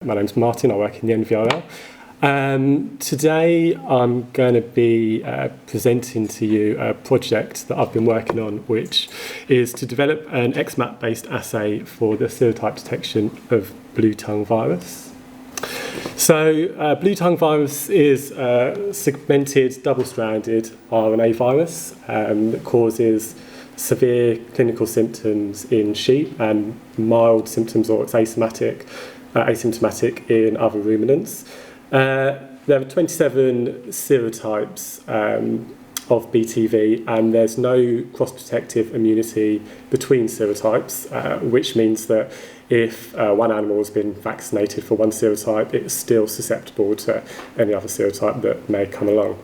My name's Martin, I work in the NVRL. Today I'm going to be presenting to you a project that I've been working on, which is to develop an xMAP based assay for the serotype detection of bluetongue virus. So bluetongue virus is a segmented double-stranded RNA virus that causes severe clinical symptoms in sheep and mild symptoms, or it's asymptomatic in other ruminants. There are 27 serotypes of BTV, and there's no cross-protective immunity between serotypes, which means that if one animal has been vaccinated for one serotype, it's still susceptible to any other serotype that may come along.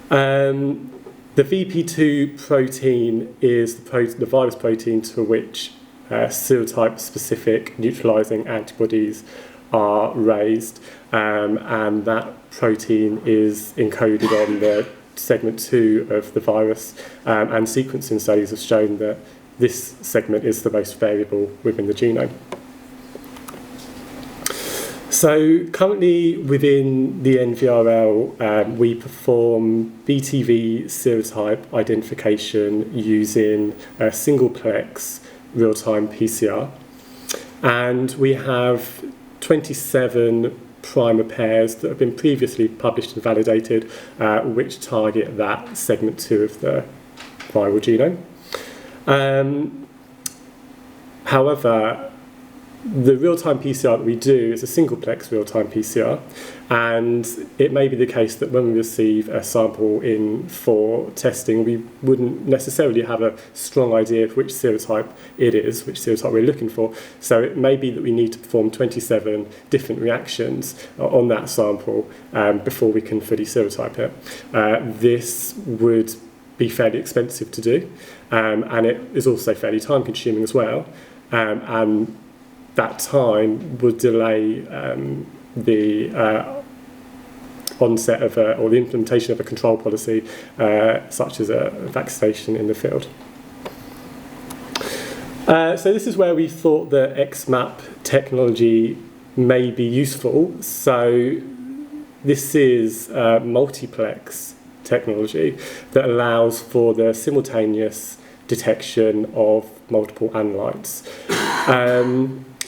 The VP2 protein is the virus protein to which serotype-specific neutralizing antibodies are raised, and that protein is encoded on the segment 2 of the virus, and sequencing studies have shown that this segment is the most variable within the genome. So currently within the NVRL, we perform BTV serotype identification using a single-plex real-time PCR, and we have 27 primer pairs that have been previously published and validated, which target that segment 2 of the viral genome. However, the real-time PCR that we do is a single-plex real-time PCR, and it may be the case that when we receive a sample in for testing, we wouldn't necessarily have a strong idea of which serotype it is, which serotype we're looking for. So it may be that we need to perform 27 different reactions on that sample before we can fully serotype it. This would be fairly expensive to do, and it is also fairly time-consuming as well. And that time would delay the onset of or the implementation of a control policy, such as a vaccination in the field. So this is where we thought the xMAP technology may be useful. So this is multiplex technology that allows for the simultaneous detection of multiple analytes.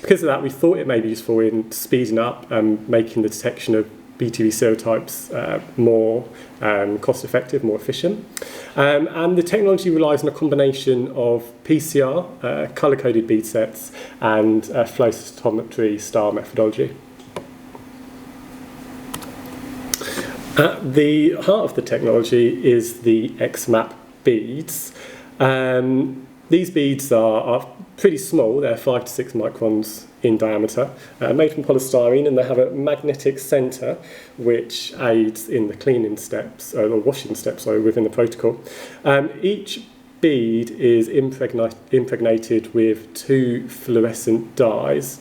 Because of that, we thought it may be useful in speeding up and making the detection of BTV serotypes more cost-effective, more efficient. And the technology relies on a combination of PCR, colour-coded bead sets, and flow cytometry style methodology. At the heart of the technology is the xMAP beads. These beads are pretty small, they're 5 to 6 microns in diameter, made from polystyrene, and they have a magnetic centre which aids in the cleaning steps, or washing steps, within the protocol. Each bead is impregnated with 2 fluorescent dyes,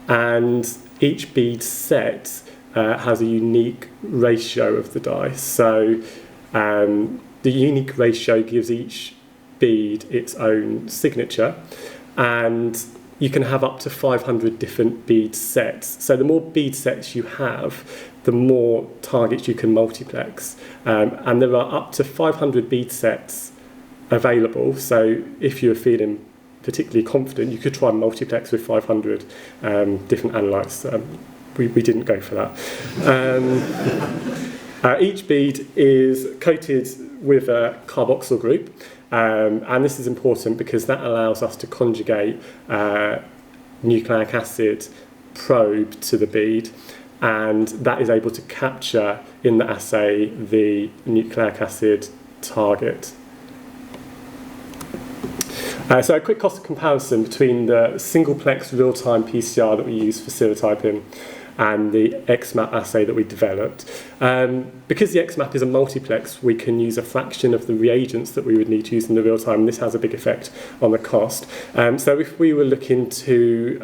and each bead set has a unique ratio of the dye. So the unique ratio gives each bead its own signature, and you can have up to 500 different bead sets. So the more bead sets you have, the more targets you can multiplex, and there are up to 500 bead sets available. So if you're feeling particularly confident, you could try and multiplex with 500 different analytes. We didn't go for that. Each bead is coated with a carboxyl group, and this is important because that allows us to conjugate nucleic acid probe to the bead, and that is able to capture in the assay the nucleic acid target. So a quick cost of comparison between the single-plex real-time PCR that we use for serotyping and the xMAP assay that we developed. Because the xMAP is a multiplex, we can use a fraction of the reagents that we would need to use in the real time, and this has a big effect on the cost. So if we were looking to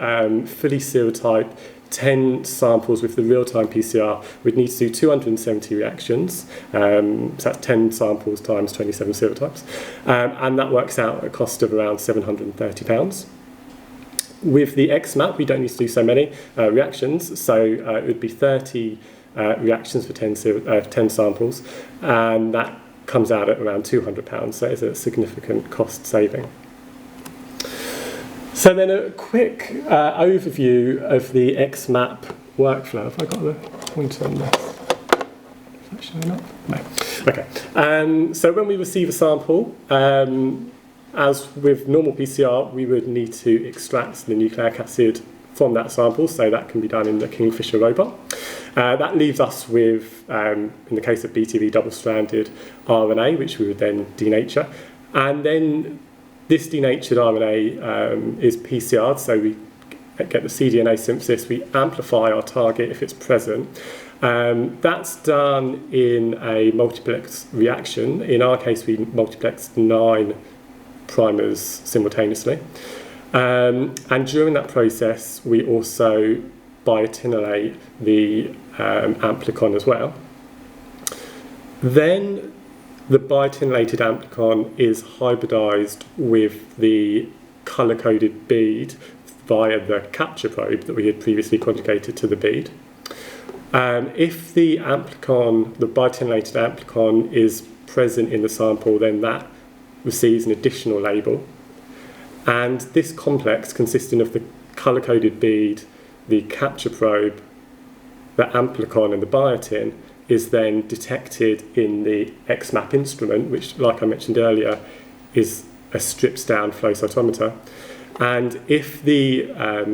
fully serotype 10 samples with the real-time PCR, we'd need to do 270 reactions, so that's 10 samples times 27 serotypes, and that works out at a cost of around £730. With the xMAP, we don't need to do so many reactions, so it would be 30 reactions for 10 samples, and that comes out at around £200, so it's a significant cost saving. So then a quick overview of the xMAP workflow. Have I got the pointer on this? Is that showing up? No. Okay. So when we receive a sample, as with normal PCR, we would need to extract the nucleic acid from that sample, so that can be done in the Kingfisher robot. That leaves us with, in the case of BTV, double-stranded RNA, which we would then denature. And then this denatured RNA is PCR'd, so we get the cDNA synthesis, we amplify our target if it's present. That's done in a multiplex reaction. In our case, we multiplexed 9 primers simultaneously. And during that process, we also biotinylate the amplicon as well. Then the biotinylated amplicon is hybridized with the color-coded bead via the capture probe that we had previously conjugated to the bead. If the amplicon, the biotinylated amplicon, is present in the sample, then that receives an additional label. And this complex, consisting of the color-coded bead, the capture probe, the amplicon and the biotin, is then detected in the xMAP instrument, which, like I mentioned earlier, is a stripped-down flow cytometer. And if the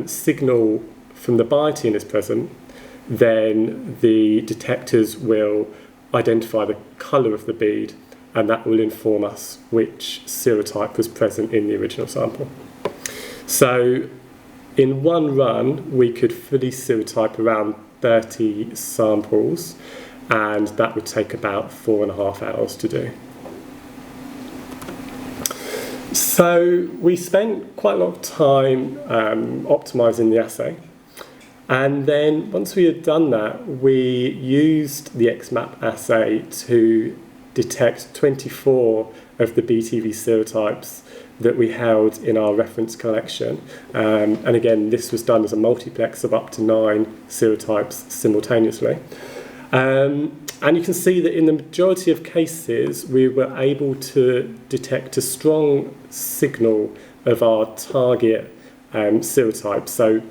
signal from the biotin is present, then the detectors will identify the colour of the bead, and that will inform us which serotype was present in the original sample. So in one run, we could fully serotype around 30 samples, and that would take about 4.5 hours to do. So we spent quite a lot of time optimising the assay. And then once we had done that, we used the xMAP assay to detect 24 of the BTV serotypes that we held in our reference collection. And again, this was done as a multiplex of up to 9 serotypes simultaneously. And you can see that in the majority of cases, we were able to detect a strong signal of our target serotype. So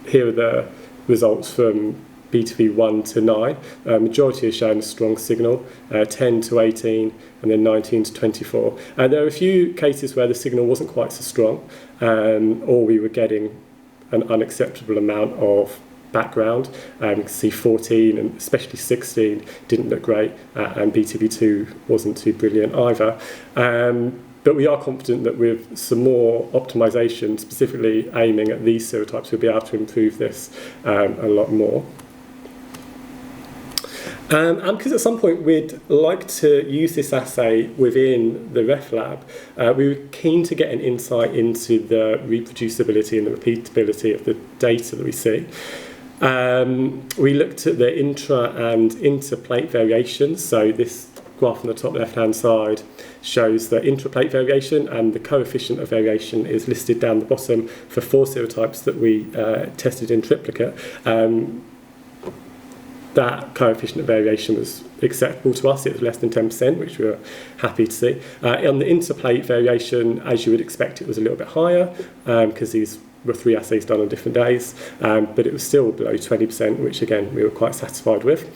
here are the results from BTV 1 to 9. Majority has shown a strong signal, 10 to 18, and then 19 to 24. And there are a few cases where the signal wasn't quite so strong, or we were getting an unacceptable amount of background. You can see 14 and especially 16 didn't look great, and BTV2 wasn't too brilliant either. But we are confident that with some more optimization, specifically aiming at these serotypes, we'll be able to improve this a lot more. And because at some point we'd like to use this assay within the ref lab, we were keen to get an insight into the reproducibility and the repeatability of the data that we see. We looked at the intra and interplate variations. So this graph on the top left-hand side shows the intraplate variation, and the coefficient of variation is listed down the bottom for 4 serotypes that we tested in triplicate. That coefficient of variation was acceptable to us. It was less than 10%, which we were happy to see. On the interplate variation, as you would expect, it was a little bit higher because these were 3 assays done on different days, but it was still below 20%, which again we were quite satisfied with.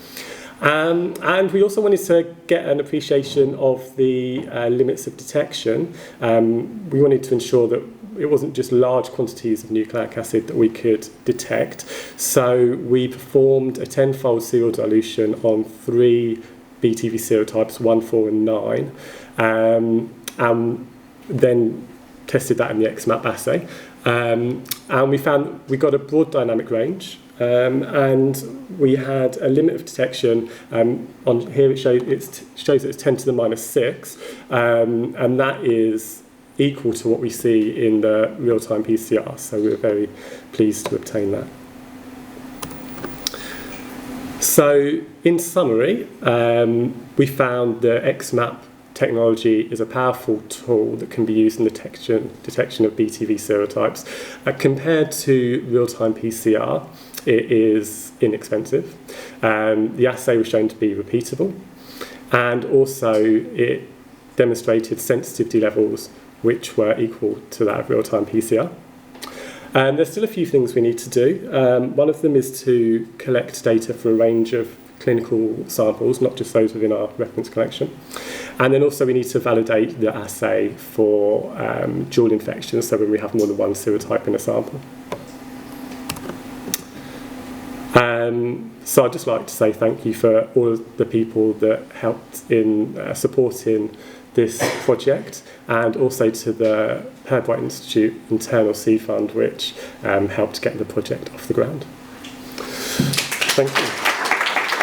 And we also wanted to get an appreciation of the limits of detection. We wanted to ensure that it wasn't just large quantities of nucleic acid that we could detect. So we performed a 10-fold serial dilution on 3 BTV serotypes, 1, 4 and 9, and then tested that in the xMAP assay. And we found we got a broad dynamic range, and we had a limit of detection. On here it shows that it's 10 to the minus 6, and that is equal to what we see in the real-time PCR. So we were very pleased to obtain that. So in summary, we found the xMAP technology is a powerful tool that can be used in the detection of BTV serotypes. Compared to real-time PCR, it is inexpensive. The assay was shown to be repeatable, and also it demonstrated sensitivity levels which were equal to that of real-time PCR. There's still a few things we need to do. One of them is to collect data for a range of clinical samples, not just those within our reference collection. And then also we need to validate the assay for dual infections, so when we have more than one serotype in a sample. So I'd just like to say thank you for all of the people that helped in supporting this project, and also to the Pirbright Institute internal seed fund, which helped get the project off the ground. Thank you.